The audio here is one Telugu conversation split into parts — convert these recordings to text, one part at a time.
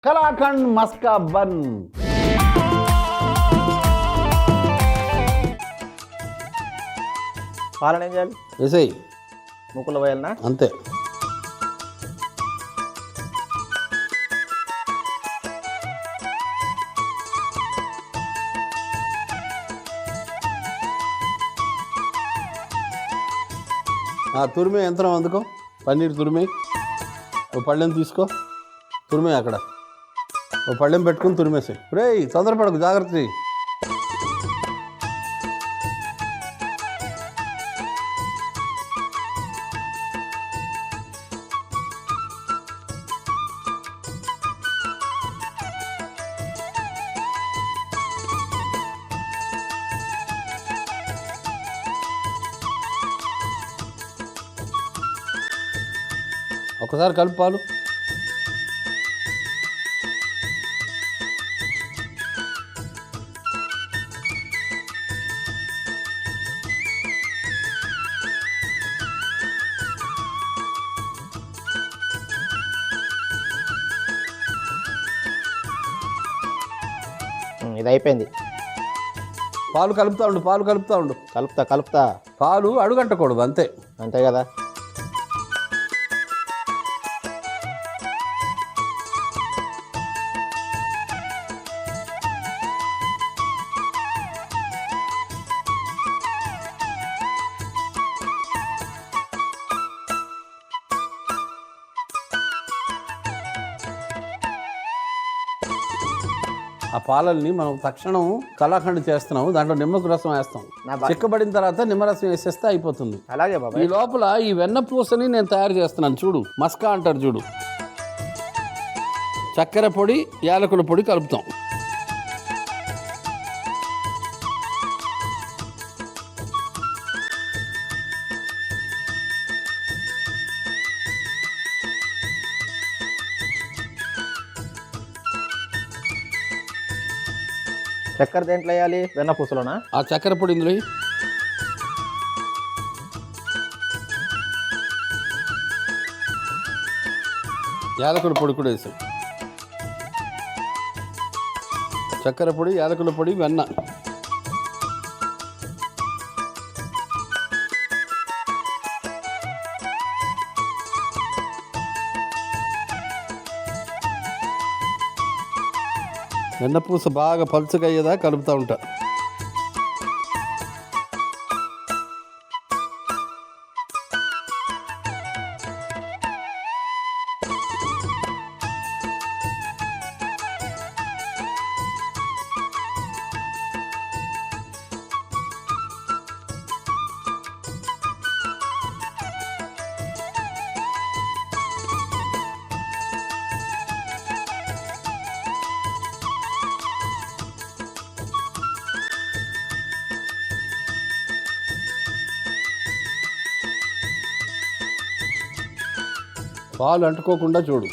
కలాకండ్ మస్కా బన్. పాలన ఏం చేయాలి? వేసేయి, ముక్కులో పోయాలనా? అంతే. తురిమే యంత్రం అందుకో, పన్నీర్ తురిమే. ఓ పళ్ళెం తీసుకో, తురిమే. అక్కడ ఓ పళ్ళెం పెట్టుకుని తురిమేసాయి. రేయ్ తొందరపడకు, జాగ్రత్త చెయ్యి. ఒకసారి కలుపు పాలు. ఇది అయిపోయింది. పాలు కలుపుతా ఉండు, పాలు కలుపుతా ఉండు. కలుపుతా. పాలు అడుగంటకూడదు, అంతే. అంతే కదా. ఆ పాలల్ని మనం తక్షణం కలాకండ్ చేస్తున్నాము, దాంట్లో నిమ్మకు రసం వేస్తాం. చిక్కబడిన తర్వాత నిమ్మరసం వేసేస్తే అయిపోతుంది. అలాగే బాబా. ఈ లోపల ఈ వెన్న పూసని నేను తయారు చేస్తున్నాను. చూడు, మస్కా అంటారు చూడు. చక్కెర పొడి, యాలకుల పొడి కలుపుతాం. చక్కెర దేంట్లో వేయాలి? వెన్న పూసలోనా? ఆ చక్కెర పొడి ఇందులో వేయి. యాలకుల పొడి కూడా వేసాం. చక్కెర పొడి, యాలకుల పొడి, వెన్న. వెన్నపూస బాగా పలుచగా అయ్యేదా కలుపుతూ ఉంటా. పాలు అంటుకోకుండా చూడు.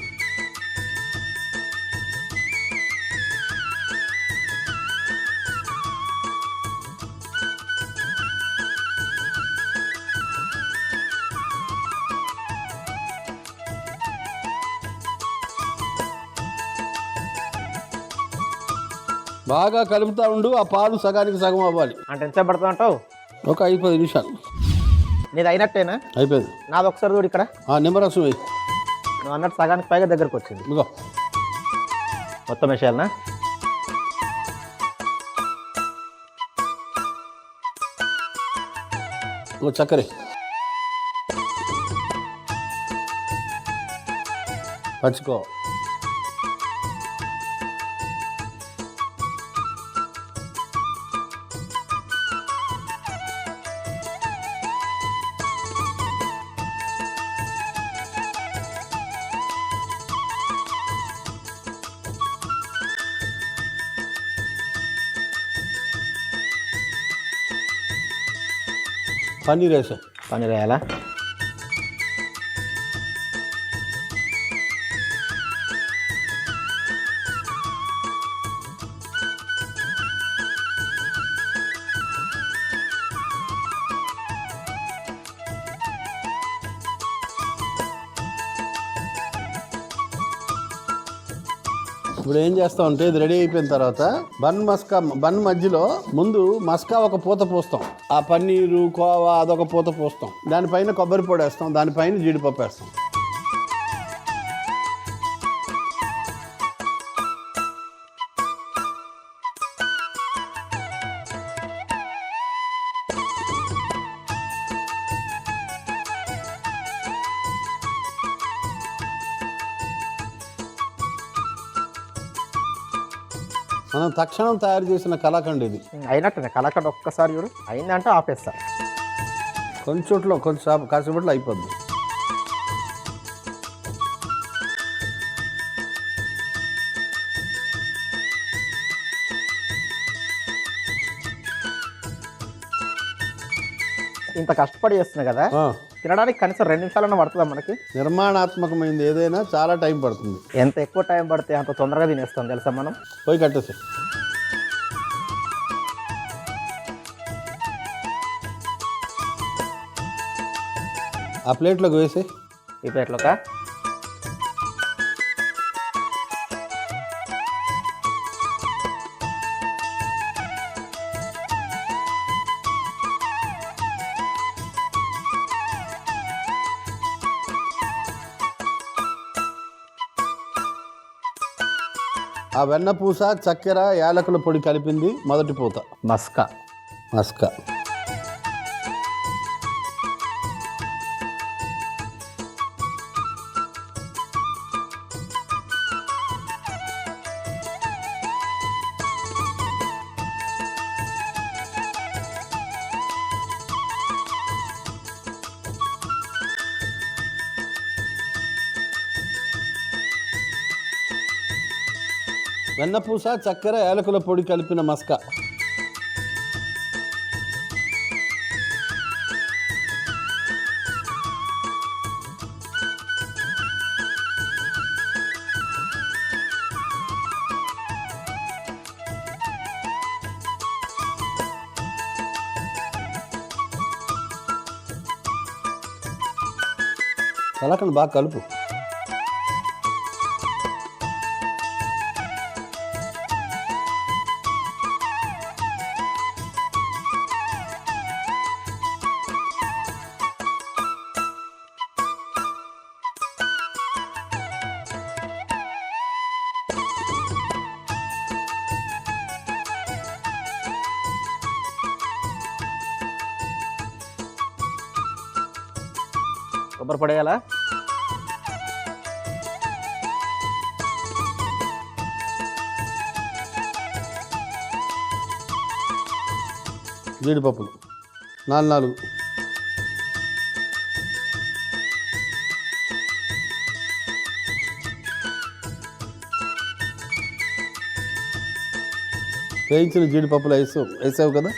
బాగా కలుపుతూ ఉండు. ఆ పాలు సగానికి సగం అవ్వాలి. అంటే ఎంత పడుతుంది అంటావు? ఒక 5-10 నిమిషాలు. నీది అయినట్టేనా? అయిపోయింది. నాది ఒకసారి చూడు ఇక్కడ. నిమ్మరసం వేయి. నువ్వు అన్నట్టు సగానికి పైగా దగ్గరకు వచ్చింది. ఇదిగో మొత్తం వేసేయాలనా? ఇంకో చక్కెర పచ్చుకో. పన్నీర్ వేసా. పన్నీర్ వేయాలా? ఇప్పుడు ఏం చేస్తామంటే ఇది రెడీ అయిపోయిన తర్వాత బన్ మధ్యలో ముందు మస్కా ఒక పూత పోస్తాం, ఆ పన్నీరు కోవా అదొక పూత పోస్తాం, దానిపైన కొబ్బరి పొడి వేస్తాం, దానిపైన జీడిపప్పు వేస్తాం. మనం తక్షణం తయారు చేసిన కలాకండ్ ఇది. అయినట్టు కలాకండ్ ఒక్కసారి చూడు, అయిందంటే ఆపేస్తా. కొంచెం కాసేపట్లో అయిపోద్ది. ఇంత కష్టపడి చేస్తున్నా కదా, తినడానికి కనీసం 2 నిమిషాలన్నా పడుతుందా మనకి? నిర్మాణాత్మకమైంది ఏదైనా చాలా టైం పడుతుంది. ఎంత ఎక్కువ టైం పడితే అంత తొందరగా తినేస్తాం తెలుసా మనం. పోయి కట్టేసి ఆ ప్లేట్లోకి వేసి. ఈ ప్లేట్లోకా? ఆ వెన్నపూస, చక్కెర, యాలకుల పొడి కలిపింది మొదటి పూత మస్కా. వెన్నపూస, చక్కెర, యాలకుల పొడి కలిపిన మస్కా. కలాకండ్ బాగా కలుపు. కొబ్బరి పడేయాలా? జీడిపప్పులు 4 వేయించిన జీడిపప్పులు వేసావు కదా.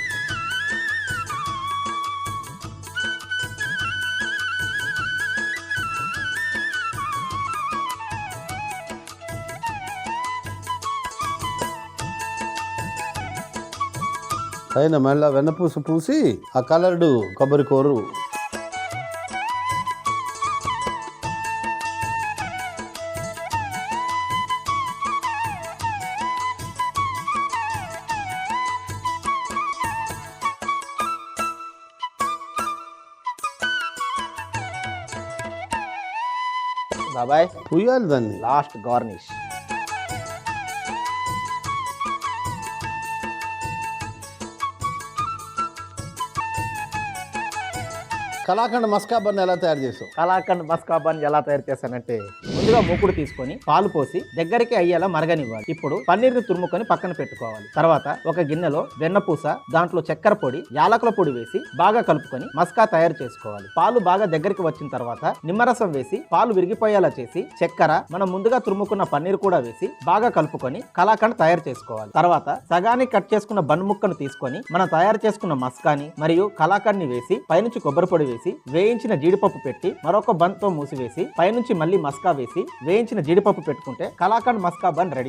పైన మళ్ళీ వెన్నపూస పూసి ఆ కలర్డు కొబ్బరి కూర. బాబాయ్ పుయ్యాలి దాన్ని. Last garnish. Kalakand maska bun ఎలా తయారు చేసావు? కలాకండ్ మస్కా బన్ ఎలా తయారు చేశానంటే, ముందుగా మూకుడు తీసుకొని పాలు పోసి దగ్గరికి అయ్యేలా మరగనివ్వాలి. ఇప్పుడు పన్నీర్ని తురుముకొని పక్కన పెట్టుకోవాలి. తర్వాత ఒక గిన్నెలో వెన్నపూస, దాంట్లో చక్కెర పొడి, యాలకుల పొడి వేసి బాగా కలుపుకొని మస్కా తయారు చేసుకోవాలి. పాలు బాగా దగ్గరికి వచ్చిన తర్వాత నిమ్మరసం వేసి పాలు విరిగిపోయేలా చేసి చక్కెర, మనం ముందుగా తురుముకున్న పన్నీర్ కూడా వేసి బాగా కలుపుకొని కలాకండ్ తయారు చేసుకోవాలి. తర్వాత సగానికి కట్ చేసుకున్న బన్ ముక్కను తీసుకొని మనం తయారు చేసుకున్న మస్కాని మరియు కలాకండ్ ని వేసి పైనుంచి కొబ్బరి పొడి వేసి వేయించిన జీడిపప్పు పెట్టి మరొక బన్ తో మూసివేసి పైనుంచి మళ్ళీ మస్కా వేసి వేయించిన జీడిపప్పు పెట్టుకుంటే కలాకండ్ మస్కా బన్ రెడీ.